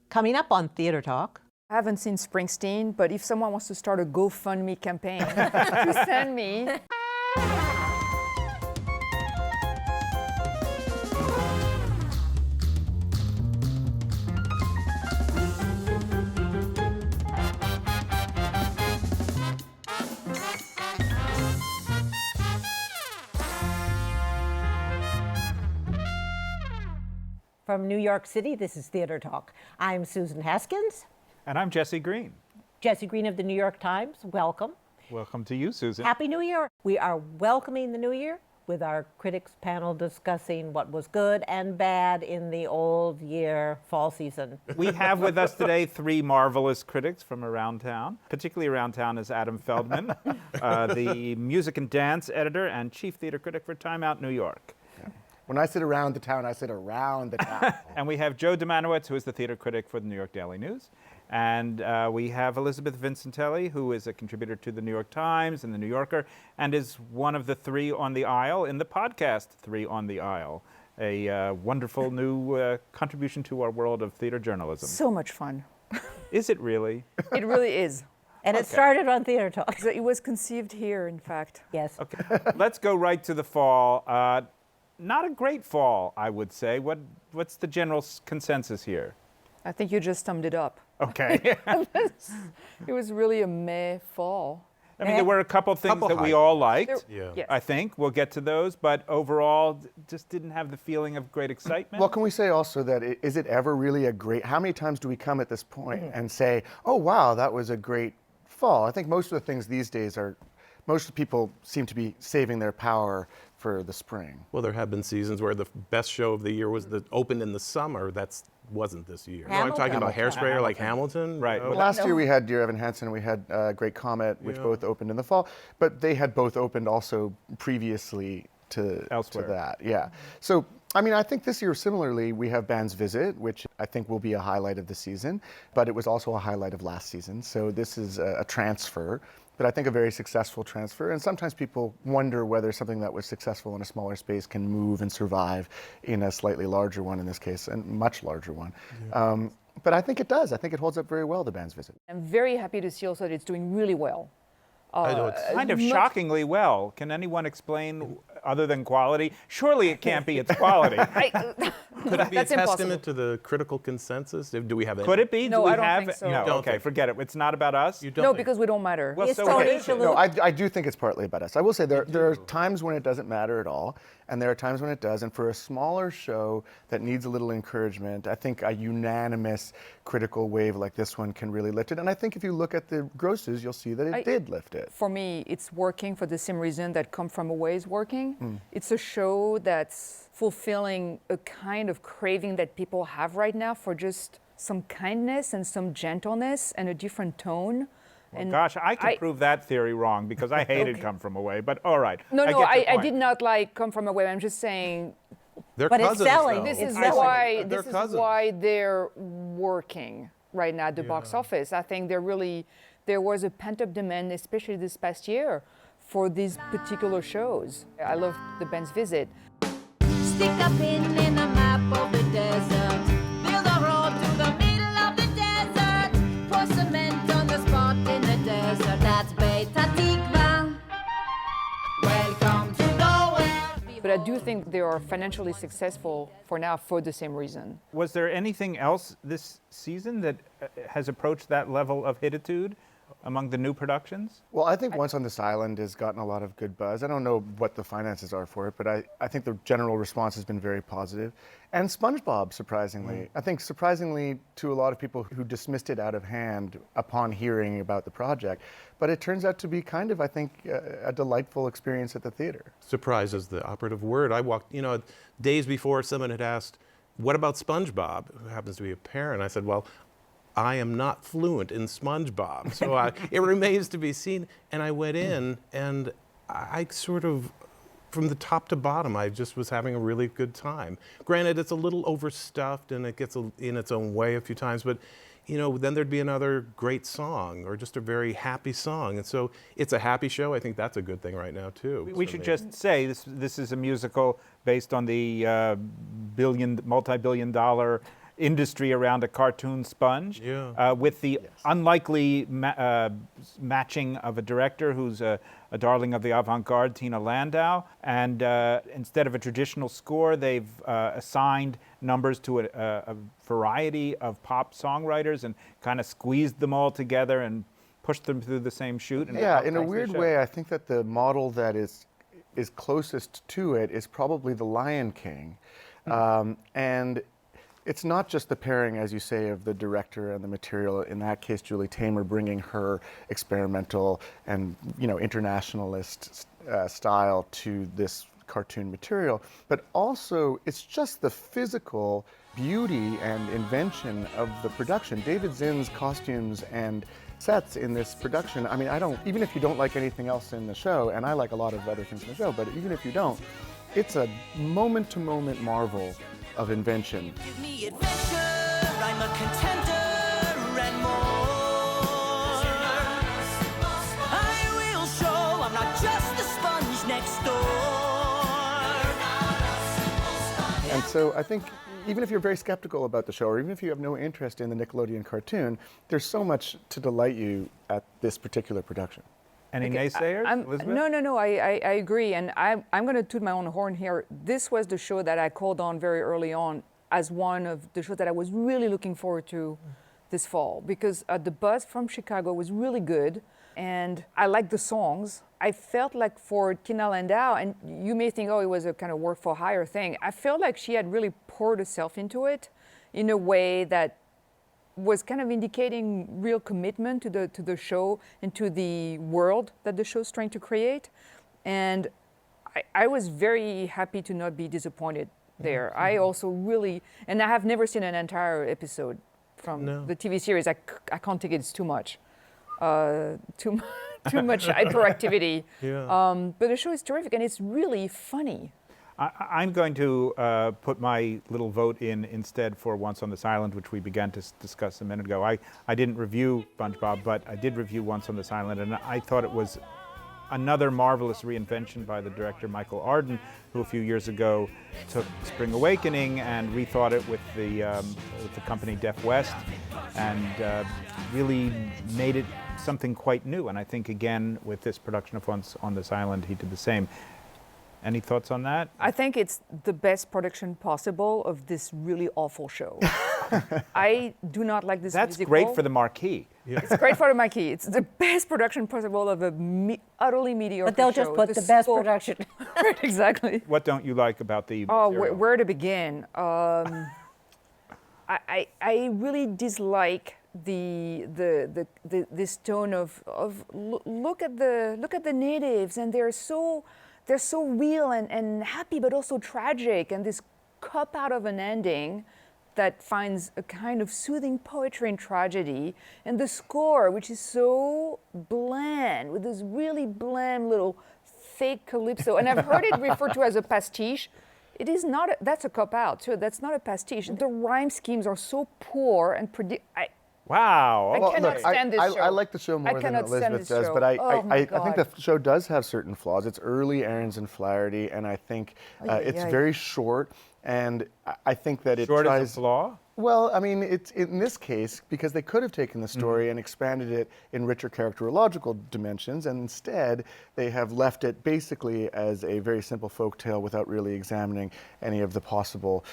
Coming up on Theater Talk. I haven't seen Springsteen, but if someone wants to start a GoFundMe campaign to send me. From New York City, this is Theater Talk. I'm Susan Haskins. And I'm Jesse Green. Jesse Green of the New York Times, welcome. Welcome to you, Susan. Happy New Year. We are welcoming the new year with our critics panel discussing what was good and bad in the old year fall season. We have with us today three marvelous critics from around town. Particularly around town is Adam Feldman, the music and dance editor and chief theater critic for Time Out New York. When I sit around the town, I sit around the town. And we have Joe Dziemianowicz, who is the theater critic for the New York Daily News. And we have Elisabeth Vincentelli, who is a contributor to the New York Times and the New Yorker, and is one of the three on the aisle in the podcast Three on the Aisle, a wonderful new contribution to our world of theater journalism. So much fun. Is it really? It really is. And it started on Theater Talk. So it was conceived here, in fact. Yes. Okay, let's go right to the fall. Not a great fall, I would say. What's the general consensus here? I think you just summed it up. Okay. It was really a meh fall. I mean, there were a couple things that we all liked, Yes. I think. We'll get to those. But overall, just didn't have the feeling of great excitement. Well, can we say also that is it ever really a great, how many times do we come at this point and say, oh, wow, that was a great fall? I think most of the things these days most people seem to be saving their power for the spring. Well, there have been seasons where the best show of the year was opened in the summer. Wasn't this year. Hamilton. No, I'm talking about Hairspray or like Hamilton. Right. Oh. Well, Last year we had Dear Evan Hansen and we had Great Comet, which both opened in the fall, but they had both opened also previously to Elsewhere. that. Yeah. So, I mean, I think this year similarly we have Band's Visit, which I think will be a highlight of the season, but it was also a highlight of last season. So this is a transfer, but I think a very successful transfer. And sometimes people wonder whether something that was successful in a smaller space can move and survive in a slightly larger one, in this case, and much larger one. Yeah. But I think it does. I think it holds up very well, the Band's Visit. I'm very happy to see also that it's doing really well. I know it's kind of shockingly well. Can anyone explain other than quality? Surely it can't be its quality. Could it be a That's impossible. testament to the critical consensus? Do we have any? Could it be? No, Do we I don't have think so. No, Don't okay, think. forget it. It's not about us? You don't No, think? because we don't matter. Well, It's so Tony what is it? Shalhoub. No, I do think it's partly about us. I will say there are times when it doesn't matter at all, and there are times when it does. And for a smaller show that needs a little encouragement, I think a unanimous critical wave like this one can really lift it. And I think if you look at the grosses, you'll see that it did lift it. For me, it's working for the same reason that Come From Away is working. It's a show that's fulfilling a kind of craving that people have right now for just some kindness and some gentleness and a different tone. Well, gosh, I can prove that theory wrong because I hated Come From Away, but all right. No, get your I point. did not like Come From Away. I'm just saying They're But it's cousins, selling. though. this is It's why They're this is cousins. why they're working right now at the box office. I think there was a pent-up demand, especially this past year, for these particular shows. I love the Band's Visit. Stick a pin in the map of the desert. Build a road to the middle of the desert. Pour cement on the spot in the desert. That's Beta Tikva. Welcome to nowhere. But I do think they are financially successful for now for the same reason. Was there anything else this season that has approached that level of hittitude among the new productions? Well, I think Once on This Island has gotten a lot of good buzz. I don't know what the finances are for it, but I think the general response has been very positive. And SpongeBob, surprisingly. I think surprisingly to a lot of people who dismissed it out of hand upon hearing about the project. But it turns out to be kind of, I think, a delightful experience at the theater. Surprise is the operative word. I walked, days before someone had asked, what about SpongeBob, who happens to be a parent? I said, well, I am not fluent in SpongeBob, so it remains to be seen. And I went in, and I sort of, from the top to bottom, I just was having a really good time. Granted, it's a little overstuffed, and it gets in its own way a few times, but then there'd be another great song or just a very happy song. And so it's a happy show. I think that's a good thing right now, too. We should just say this is a musical based on the multi-billion-dollar industry around a cartoon sponge, with the unlikely matching of a director who's a darling of the avant-garde, Tina Landau, and instead of a traditional score, they've assigned numbers to a variety of pop songwriters and kind of squeezed them all together and pushed them through the same chute. And Yeah, in a weird way, I think that the model that is closest to it is probably The Lion King. And it's not just the pairing, as you say, of the director and the material. In that case, Julie Taymor bringing her experimental and internationalist style to this cartoon material, but also it's just the physical beauty and invention of the production. David Zinn's costumes and sets in this production. I mean, even if you don't like anything else in the show, and I like a lot of other things in the show, but even if you don't, it's a moment-to-moment marvel of invention. Give me adventure, I'm a contender and more. I will show I'm not just the sponge next door. And so I think even if you're very skeptical about the show, or even if you have no interest in the Nickelodeon cartoon, there's so much to delight you at this particular production. Any naysayers, Elizabeth? No, I agree. And I'm going to toot my own horn here. This was the show that I called on very early on as one of the shows that I was really looking forward to this fall, because the buzz from Chicago was really good. And I liked the songs. I felt like for Tina Landau, and you may think, oh, it was a kind of work for hire thing. I felt like she had really poured herself into it in a way that was kind of indicating real commitment to the show and to the world that the show's trying to create. And I was very happy to not be disappointed there. Mm-hmm. I also really, and I have never seen an entire episode from the TV series. I can't take it, it's too much. Too much hyperactivity. Yeah. But the show is terrific and it's really funny. I'm going to put my little vote in instead for Once on This Island, which we began to discuss a minute ago. I didn't review SpongeBob, but I did review Once on This Island, and I thought it was another marvelous reinvention by the director Michael Arden, who a few years ago took Spring Awakening and rethought it with the company Deaf West, and really made it something quite new. And I think, again, with this production of Once on This Island, he did the same. Any thoughts on that? I think it's the best production possible of this really awful show. I do not like this That's musical. great for the marquee. Yeah. It's great for the marquee. It's the best production possible of a utterly mediocre show. But they'll just put the best production. Right, exactly. What don't you like about the Oh, material? where to begin? I really dislike this tone of look at the natives, and they're so real and happy, but also tragic, and this cop-out of an ending that finds a kind of soothing poetry in tragedy, and the score, which is so bland, with this really bland little fake calypso, and I've heard it referred to as a pastiche. It is not. That's a cop-out, so that's not a pastiche. The rhyme schemes are so poor and Wow. I cannot stand this show. I like the show more than Elizabeth does, but I think the show does have certain flaws. It's early Aarons and Flaherty, and I think it's very short, and I think that it Short tries... is a flaw? Well, I mean, it's in this case, because they could have taken the story and expanded it in richer characterological dimensions, and instead they have left it basically as a very simple folk tale without really examining any of the possible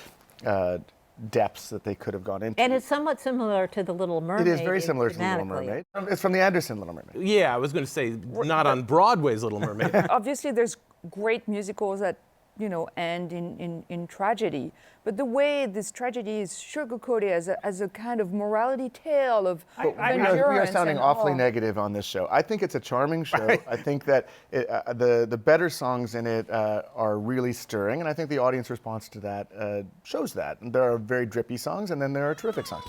depths that they could have gone into. And it's somewhat similar to The Little Mermaid. It is very similar to The Little Mermaid. It's from the Anderson Little Mermaid. Yeah, I was going to say, not on Broadway's Little Mermaid. Obviously, there's great musicals that end in tragedy, but the way this tragedy is sugar-coated as a kind of morality tale of endurance. We are sounding awfully negative on this show. I think it's a charming show. I think that the better songs in it are really stirring, and I think the audience response to that shows that. And there are very drippy songs, and then there are terrific songs.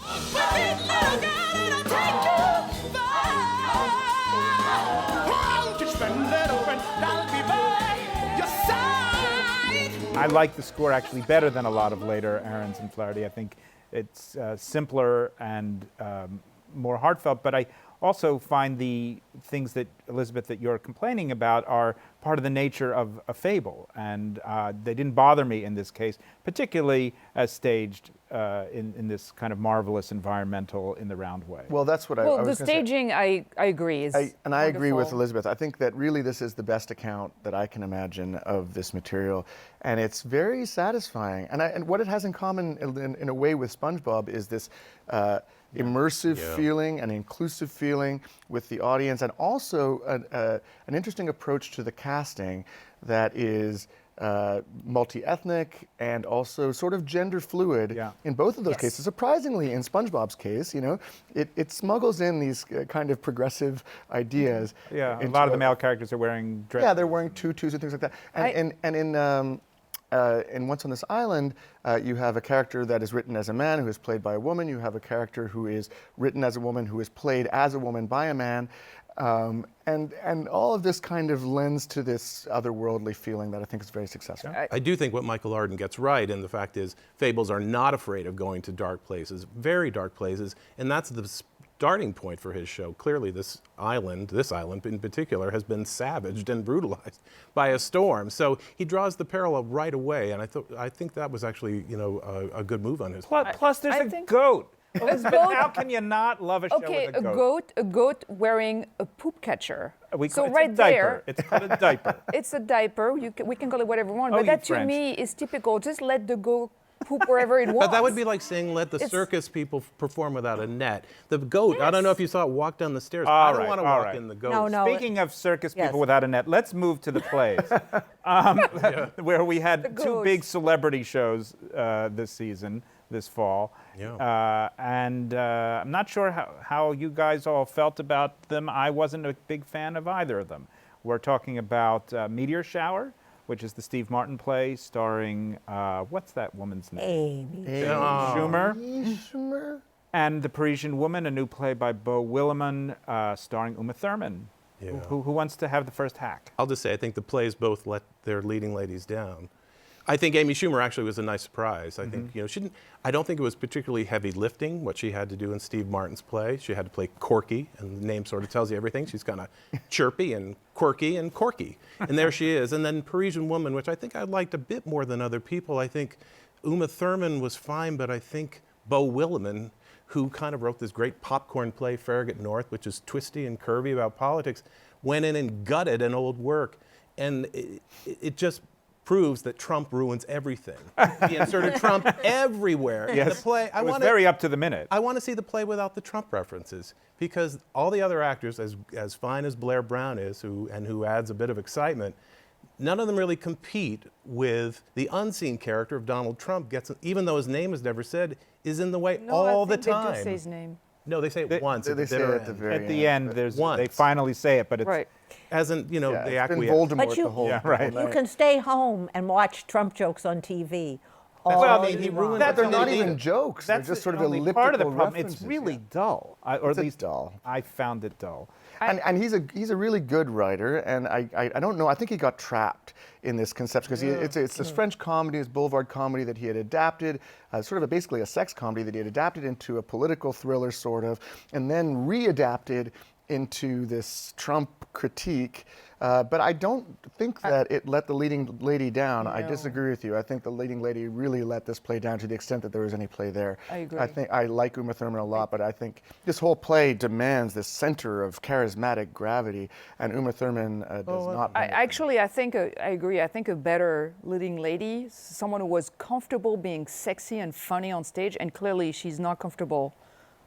I like the score actually better than a lot of later Aarons and Flaherty. I think it's simpler and more heartfelt, but I also find the things that, Elisabeth, that you're complaining about are part of the nature of a fable. And they didn't bother me in this case, particularly as staged in this kind of marvelous environmental in the round way. Well, that's what I Well, was the gonna say. staging, I agree, is I agree with wonderful. Elisabeth. I think that really this is the best account that I can imagine of this material, and it's very satisfying. And what it has in common, in a way, with SpongeBob is this immersive feeling, an inclusive feeling with the audience, and also an interesting approach to the casting that is multi-ethnic and also sort of gender fluid in both of those cases. Surprisingly, in SpongeBob's case, you know, it smuggles in these kind of progressive ideas. Yeah, a lot of the male characters are wearing dresses. Yeah, they're wearing tutus and things like that. And in Once on This Island, you have a character that is written as a man who is played by a woman. You have a character who is written as a woman who is played as a woman by a man. And all of this kind of lends to this otherworldly feeling that I think is very successful. I do think what Michael Arden gets right, and the fact is, fables are not afraid of going to dark places, very dark places, and that's the starting point for his show. Clearly, this island in particular, has been savaged and brutalized by a storm. So he draws the parallel right away, and I think that was actually, you know, a good move on his part. Plus, there's a goat. Elizabeth, how can you not love a show Okay, with a goat? a goat wearing a poop catcher. It's so a right diaper. there, It's called a diaper. it's a diaper. We can call it whatever we want, Oh, but you that to French. me is typical. Just let the goat poop wherever it wants. But that would be like saying let the circus people perform without a net. The goat, I don't know if you saw it walk down the stairs. I don't want to walk in the goat. No. Speaking of circus people without a net, let's move to the plays, where we had two big celebrity shows this season, this fall. Yeah. I'm not sure how you guys all felt about them. I wasn't a big fan of either of them. We're talking about Meteor Shower, which is the Steve Martin play starring, what's that woman's name? Amy. Schumer. And The Parisian Woman, a new play by Beau Willimon, starring Uma Thurman. Yeah. Who wants to have the first hack? I'll just say I think the plays both let their leading ladies down. I think Amy Schumer actually was a nice surprise. I think, you know, I don't think it was particularly heavy lifting what she had to do in Steve Martin's play. She had to play Corky, and the name sort of tells you everything. She's kind of chirpy and quirky and corky. And there she is. And then Parisian Woman, which I think I liked a bit more than other people. I think Uma Thurman was fine, but I think Beau Willimon, who kind of wrote this great popcorn play, Farragut North, which is twisty and curvy about politics, went in and gutted an old work. And it just proves that Trump ruins everything. He inserted Trump everywhere in the play. It was very up to the minute. I want to see the play without the Trump references, because all the other actors, as fine as Blair Brown is, who adds a bit of excitement, none of them really compete with the unseen character of Donald Trump. Even though his name is never said, is in the way all the time. They do say his name. No, they say it once at the They say bitter it at the end. very At the end, Once. they finally say it, but it's Right. As in, you know, Yeah, they it's been acquiesce. Voldemort But you- the whole, Yeah, the right. whole You night. can stay home and watch Trump jokes on TV. Well, he ruined that's But they're not only- even jokes. They're That's just sort of only elliptical part of the problem. references. It's really yeah. dull, or It's at least dull. I found it dull. And he's a really good writer, and I don't know. I think he got trapped in this concept because it's this French comedy, this boulevard comedy that he had adapted, sort of basically a sex comedy that he had adapted into a political thriller, sort of, and then readapted into this Trump critique. But I don't think that it let the leading lady down. I disagree with you. I think the leading lady really let this play down to the extent that there was any play there. I agree. I think I like Uma Thurman a lot, but I think this whole play demands this center of charismatic gravity, and Uma Thurman does not. I think I agree. I think a better leading lady, someone who was comfortable being sexy and funny on stage, and clearly she's not comfortable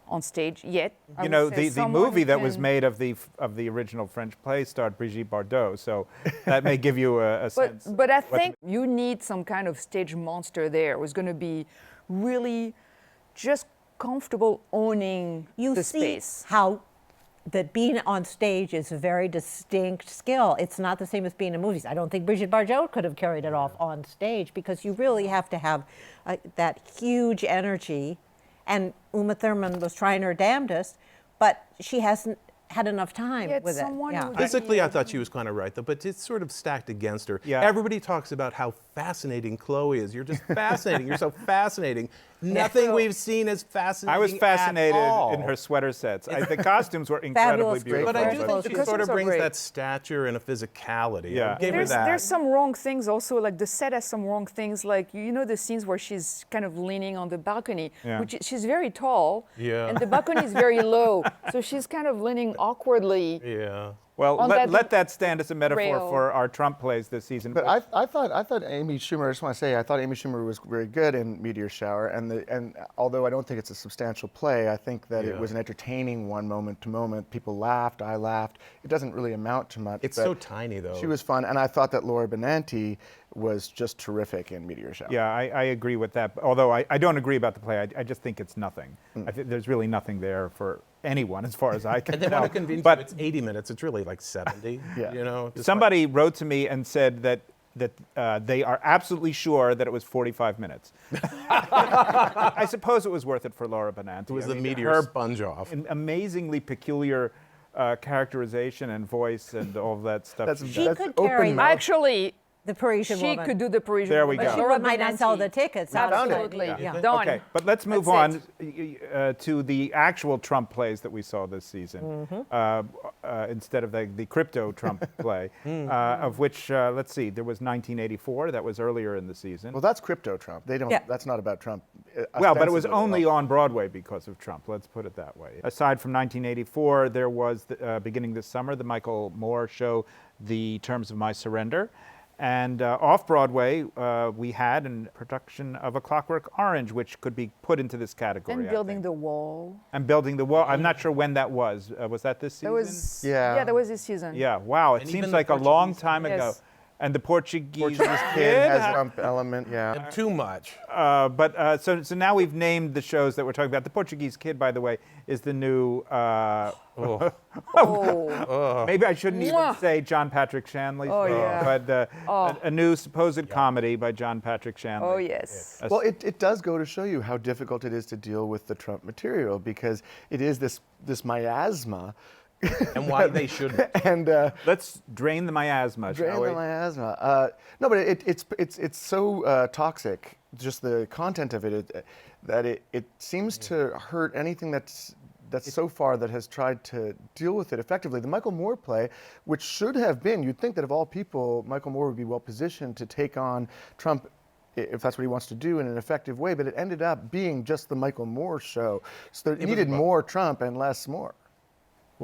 on stage yet. I You would know, say the someone movie who that was can- made of the original French play starred Brigitte Bardot, so that may give you a sense. But I think you need some kind of stage monster there who's going to be really just comfortable owning You the see space. how that being on stage is a very distinct skill. It's not the same as being in movies. I don't think Brigitte Bardot could have carried it off on stage because you really have to have that huge energy. And Uma Thurman was trying her damnedest, but she hasn't had enough time Yeah, with it. someone who- Physically, I thought she was kind of right, though, but it's sort of stacked against her. Yeah. Everybody talks about how fascinating Chloe is. You're just fascinating. You're so fascinating. Nothing we've seen is fascinating. I was fascinated at all. in her sweater sets. The costumes were incredibly Fabulous. beautiful. But I do But- think she The sort of costumes are brings great. that stature and a physicality. Yeah. I gave her There's that. some wrong things also, like the set has some wrong things, like you know the scenes where she's kind of leaning on the balcony, Yeah. which she's very tall, Yeah. and the balcony is very low, so she's kind of leaning awkwardly. Yeah. Well, on let that that stand as a metaphor rail. for our Trump plays this season. But I thought Amy Schumer. I just want to say I thought Amy Schumer was very good in Meteor Shower, and although I don't think it's a substantial play, I think that it Yeah. was an entertaining one moment to moment. People laughed, I laughed. It doesn't really amount to much. It's but so tiny, though. She was fun, and I thought that Laura Benanti was just terrific in Meteor Shower. Yeah, I agree with that. Although I don't agree about the play. I just think it's nothing. I think there's really nothing there for anyone, as far as I can And they tell. want to convince But you it's 80 minutes. It's really like 70. Yeah. You know. despite- somebody wrote to me and said that they are absolutely sure that it was 45 minutes. I suppose it was worth it for Laura Benanti. It was I the mean, meteor her sponge off. amazingly peculiar characterization and voice and all of that stuff. That's, she She does. that's could open carry mouth. Actually, the Parisian she woman. could do the Parisian. There we Woman. go. But she Laura might not sell the Benanti. tickets. Absolutely. Yeah. Done. Okay, but let's move That's on to the actual Trump plays that we saw this season, instead of the crypto Trump play, of which, let's see, there was 1984, that was earlier in the season. Well, that's crypto Trump. They don't. Yeah. That's not about Trump. Well, but it was ostensibly. only on Broadway because of Trump, let's put it that way. Aside from 1984, there was, beginning this summer, the Michael Moore show, The Terms of My Surrender. And off-Broadway, we had a production of A Clockwork Orange, which could be put into this category. And I building think. the wall. And Building the Wall. I'm not sure when that was. Was that this season? That was Yeah. that was this season. Yeah, wow. It And seems even the like a long Portuguese time ago. Yes. And the Portuguese Kid has Trump element. Yeah. And too much. But so now we've named the shows that we're talking about. The Portuguese Kid, by the way, is the new. Oh, Maybe I shouldn't even Mwah. say John Patrick Shanley's Oh, name, yeah. but a new supposed comedy by John Patrick Shanley. oh yes. Well, it does go to show you how difficult it is to deal with the Trump material because it is this miasma, And why they shouldn't. and Let's drain the miasma, drain shall we? the miasma. No, but it's so toxic. Just the content of it, that it seems to hurt anything that's so far that has tried to deal with it effectively. The Michael Moore play, which should have been, you'd think that of all people, Michael Moore would be well positioned to take on Trump if that's what he wants to do in an effective way, but it ended up being just the Michael Moore show. So it needed more Trump and less Moore.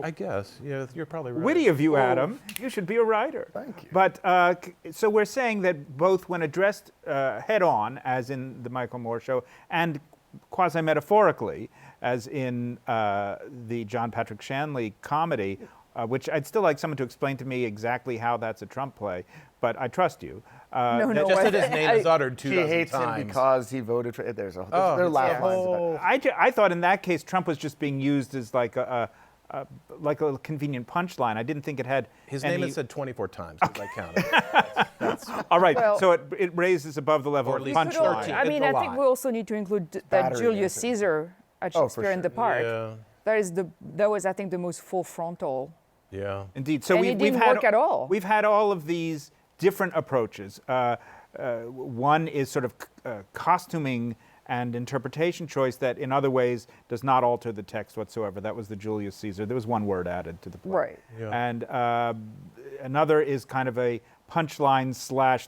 I guess. Yeah, you're probably right. Witty of you, Adam. You should be a writer. Thank you. But so we're saying that both when addressed head on, as in the Michael Moore show, and quasi metaphorically, as in the John Patrick Shanley comedy, which I'd still like someone to explain to me exactly how that's a Trump play, but I trust you. No, Just that his name is uttered 2 She dozen hates times. him because he voted for. There Oh, are it's laugh a lines about it. I thought in that case Trump was just being used as like a convenient punchline. I didn't think it had His any... name is said 24 times, because I counted. All right, Well- so it raises above the level Or of at least punchline. 13. I mean, It's a I think lot. we also need to include that Battery Julius answer. Caesar at Oh, for Shakespeare in the sure. Park. Yeah. That was, I think, the most full frontal. Yeah. Indeed. So And we've, it we've didn't had work at all. We've had all of these different approaches. One is sort of costuming and interpretation choice that in other ways does not alter the text whatsoever. That was the Julius Caesar. There was one word added to the play. Right. Yeah. And another is kind of a punchline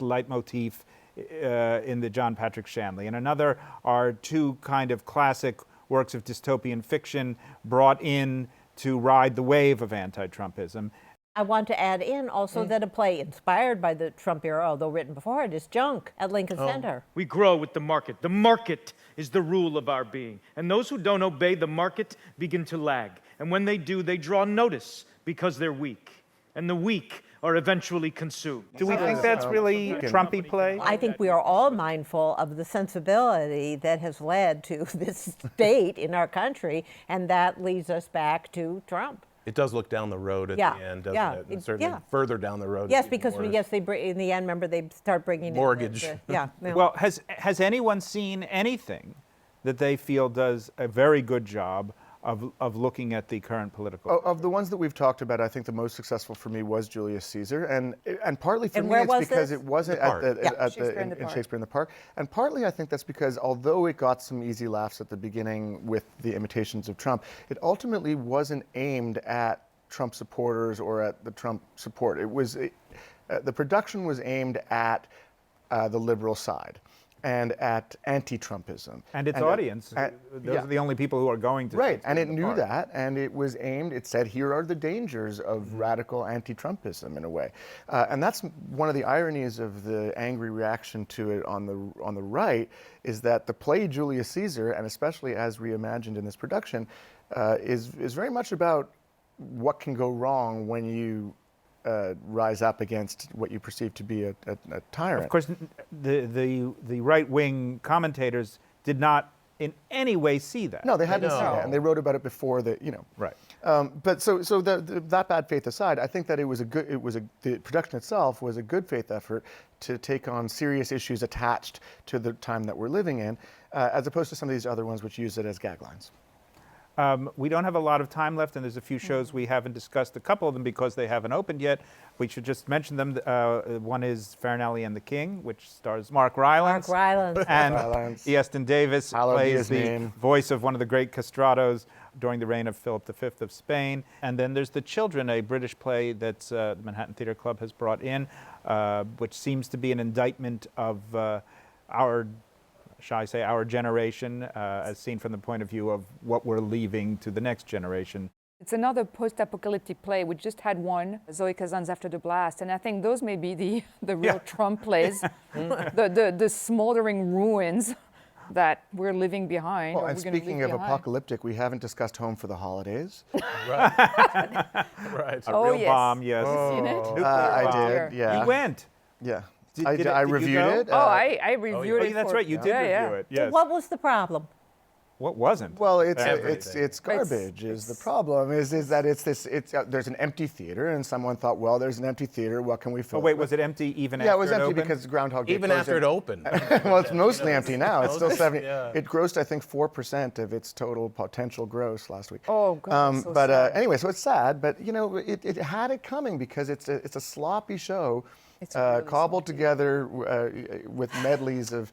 / leitmotif in the John Patrick Shanley. And another are two kind of classic works of dystopian fiction brought in to ride the wave of anti-Trumpism. I want to add in also that a play inspired by the Trump era, although written before it, is Junk at Lincoln Center. We grow with the market. The market is the rule of our being. And those who don't obey the market begin to lag. And when they do, they draw notice because they're weak. And the weak are eventually consumed. Do we think that's really a Trumpy play? I think we are all mindful of the sensibility that has led to this state in our country, and that leads us back to Trump. It does look down the road at Yeah, the end, doesn't yeah, it? And it- certainly yeah. further down the road. Yes, it's because even worse. yes, they bring, in the end. Remember, they start bringing in Mortgage. yeah. Well, has anyone seen anything that they feel does a very good job of looking at the current political. Of the ones that we've talked about, I think the most successful for me was Julius Caesar, and partly for And me where it's was because this? it wasn't The Park. in Shakespeare in the Park, and partly I think that's because although it got some easy laughs at the beginning with the imitations of Trump, it ultimately wasn't aimed at Trump supporters or at the Trump support. The production was aimed at the liberal side and at anti-Trumpism. And its audience, those are the only people who are going to. Right, and it the knew park. that, and it was aimed, it said, here are the dangers of radical anti-Trumpism in a way. And that's one of the ironies of the angry reaction to it on the right, is that the play Julius Caesar, and especially as reimagined in this production, is very much about what can go wrong when you rise up against what you perceive to be a tyrant. Of course, the right-wing commentators did not in any way see that. No, they hadn't seen No. it, and they wrote about it before the, Right. But so that bad faith aside, I think that the production itself was a good faith effort to take on serious issues attached to the time that we're living in, as opposed to some of these other ones which use it as gag lines. We don't have a lot of time left, and there's a few shows we haven't discussed, a couple of them because they haven't opened yet. We should just mention them. One is Farinelli and the King, which stars Mark Rylance. Mark Rylance. And Rylance. Easton Davis Hallowed be plays his the name. voice of one of the great castratos during the reign of Philip V of Spain. And then there's The Children, a British play that the Manhattan Theater Club has brought in, which seems to be an indictment of our generation, as seen from the point of view of what we're leaving to the next generation. It's another post-apocalyptic play. We just had one, Zoe Kazan's After the Blast, and I think those may be the real Trump plays, the smoldering ruins that we're leaving behind. Well, or and we're gonna speaking leave of behind. apocalyptic, we haven't discussed Home for the Holidays. Right. A Oh, real yes. bomb, yes. Seen it? I Dear. did, yeah. You went. Yeah. Did I it- I did you reviewed go? it. Oh, I reviewed Oh, it. yeah, that's for- right. You did yeah, review it. Yes. What was the problem? What wasn't? Well, it's Everything. garbage. Is the problem is that there's an empty theater, and someone thought, well, there's an empty theater. What can we fill? Oh, wait, it was with? it empty even Yeah, after it was empty opened? because Groundhog Day. Even closed after it opened. Well, it's mostly empty now. It's still 70. Yeah. It grossed, I think, 4% of its total potential gross last week. Oh, God, that's so but sad. anyway, so it's sad, but it had it coming because it's a sloppy show, It's really cobbled sloppy. together with medleys of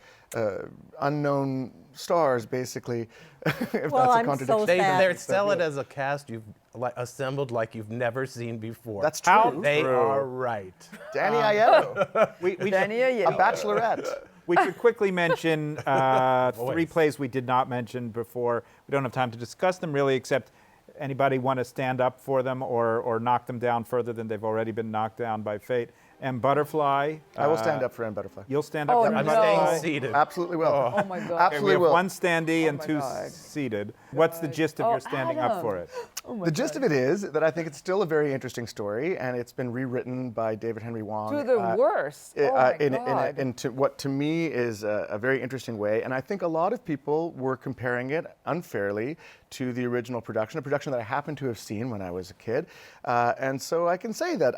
unknown stars, basically. If Well, that's a I'm contradiction. so They sad. sell it as a cast you've assembled like you've never seen before. That's How true. They True. are right. Danny Aiello, we Danny should- Aiello. a bachelorette. We should quickly mention three plays we did not mention before. We don't have time to discuss them really, except anybody want to stand up for them or knock them down further than they've already been knocked down by fate. And Butterfly. I will stand up for Anne Butterfly. You'll stand up Oh, for no. Anne I'm Butterfly? staying seated. Absolutely will. Oh, my God. Okay, we Absolutely have will. one standee and my two God. seated. What's the gist of Oh, your standing up Adam. for it? Oh my The gist God. of it is that I think it's still a very interesting story, and it's been rewritten by David Henry Wong. To the worst. Oh, my in God. what to me is a very interesting way. And I think a lot of people were comparing it unfairly to the original production, a production that I happened to have seen when I was a kid. And so I can say that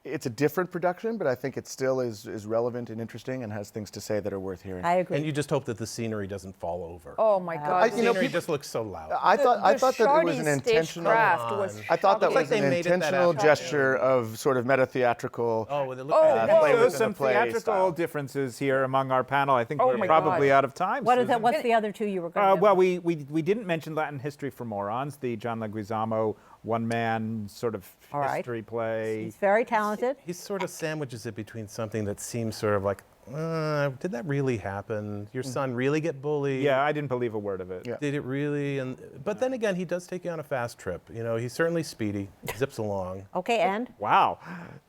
it's a different production, but I think it still is relevant and interesting and has things to say that are worth hearing. I agree. And you just hope that the scenery doesn't fall over. Oh, my God. I- The you know, scenery people- just looks so loud. I thought that it was Shardy an intentional. stagecraft was I thought that Looks like was they an made it that intentional afternoon. gesture of sort of meta-theatrical. Oh, well, it Oh, looks whoa. play Shows within some a play theatrical style. differences here among our panel. I think Oh we're my probably God. out of time. What is Susan. that? What's the other two you were going to Well, we didn't mention Latin History for Morons, the John Leguizamo one-man sort of All right. history play. He's very talented. He sort of sandwiches it between something that seems sort of like, did that really happen? Your son really get bullied? Yeah, I didn't believe a word of it. Yeah. Did it really? But then again, he does take you on a fast trip. You know, he's certainly speedy, zips along. Okay, and Wow,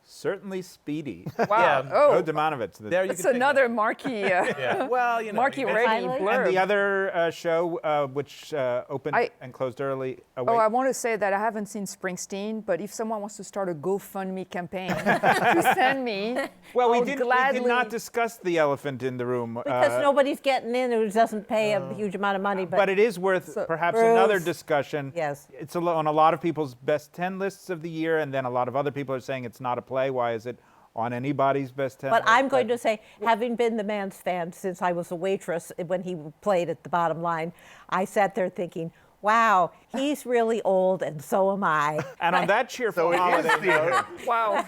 certainly speedy. Wow. Yeah. Oh, Joe Dziemianowicz. There you that's can take another marquee, that. Yeah. Well, you know. marquee he- rating Finally. blurb. And the other show, which opened I- and closed early. Oh, I want to say that I haven't seen Springsteen, but if someone wants to start a GoFundMe campaign to send me, well, we I'll did gladly. not discuss the elephant in the room. because nobody's getting in who doesn't pay a huge amount of money, But it is worth perhaps Bruce. another discussion. Yes. It's on a lot of people's best 10 lists of the year, and then a lot of other people are saying it's not a play. Why is it on anybody's best 10 But list? I'm going to say, having been the man's fan since I was a waitress when he played at the Bottom Line, I sat there thinking, Wow, he's really old, and so am I. And on that cheerful holiday note, Wow.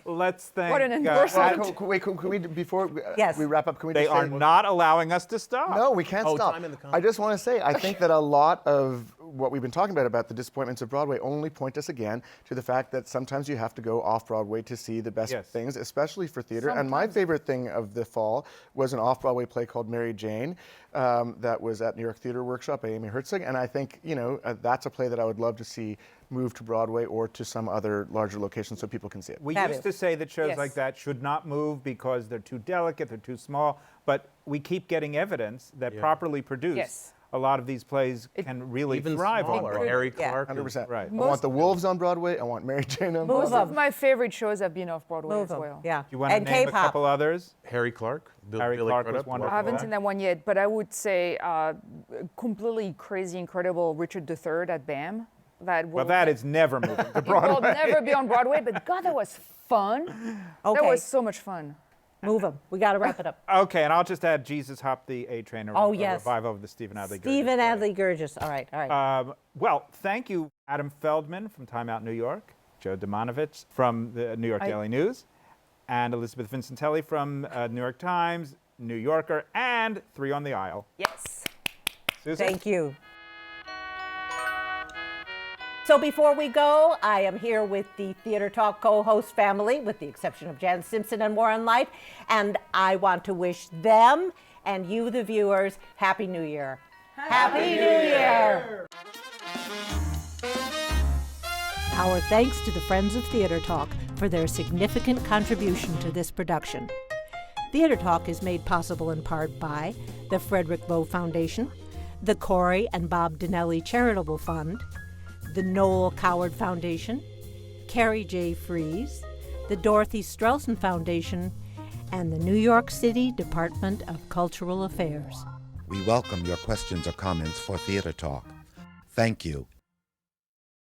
let's thank. What an endorsement. Can we before Yes. we wrap up? Can we They just are say, not allowing us to stop. No, we can't Oh, stop. time in the I just want to say, I think that a lot of what we've been talking about the disappointments of Broadway, only point us again to the fact that sometimes you have to go off Broadway to see the best Yes. things, especially for theater. And my favorite thing of the fall was an off-Broadway play called Mary Jane that was at New York Theater Workshop by Amy Herzog. And I think, that's a play that I would love to see move to Broadway or to some other larger location so people can see it. We Fabulous. used to say that shows Yes. like that should not move because they're too delicate, they're too small, but we keep getting evidence that properly produced, Yes. a lot of these plays can really Even thrive on smaller. Broadway. Harry Yeah. Clark. 100%. Right. I want the Wolves on Broadway. I want Mary Jane on Move Broadway. them. My favorite shows have been off Broadway Move as 'em, well. yeah. Do you want to And name a K-pop. couple others? Harry Clark. Harry Billy Clark was Crudup. wonderful. I haven't seen that one yet, but I would say completely crazy, incredible Richard III at BAM. That Well, that is never moving to it will Broadway. never be on Broadway, but God, that was fun. Okay, That was so much fun. move them. We got to wrap it up. Okay, and I'll just add Jesus Hop the A Train, Oh, a yes. revival of the Stephen Adly. Stephen Adly Gurgis. All right, all right. Well, thank you, Adam Feldman from Time Out New York, Joe Dziemianowicz from the New York Daily News, and Elisabeth Vincentelli from New York Times, New Yorker, and Three on the Aisle. Yes. Susan? Thank you. So before we go, I am here with the Theater Talk co-host family, with the exception of Jan Simpson and Warren Light, and I want to wish them and you, the viewers, Happy New Year. Happy New Year! Our thanks to the Friends of Theater Talk for their significant contribution to this production. Theater Talk is made possible in part by the Frederick Lowe Foundation, the Corey and Bob Dinelli Charitable Fund, the Noel Coward Foundation, Carrie J. Fries, the Dorothy Strelson Foundation, and the New York City Department of Cultural Affairs. We welcome your questions or comments for Theater Talk. Thank you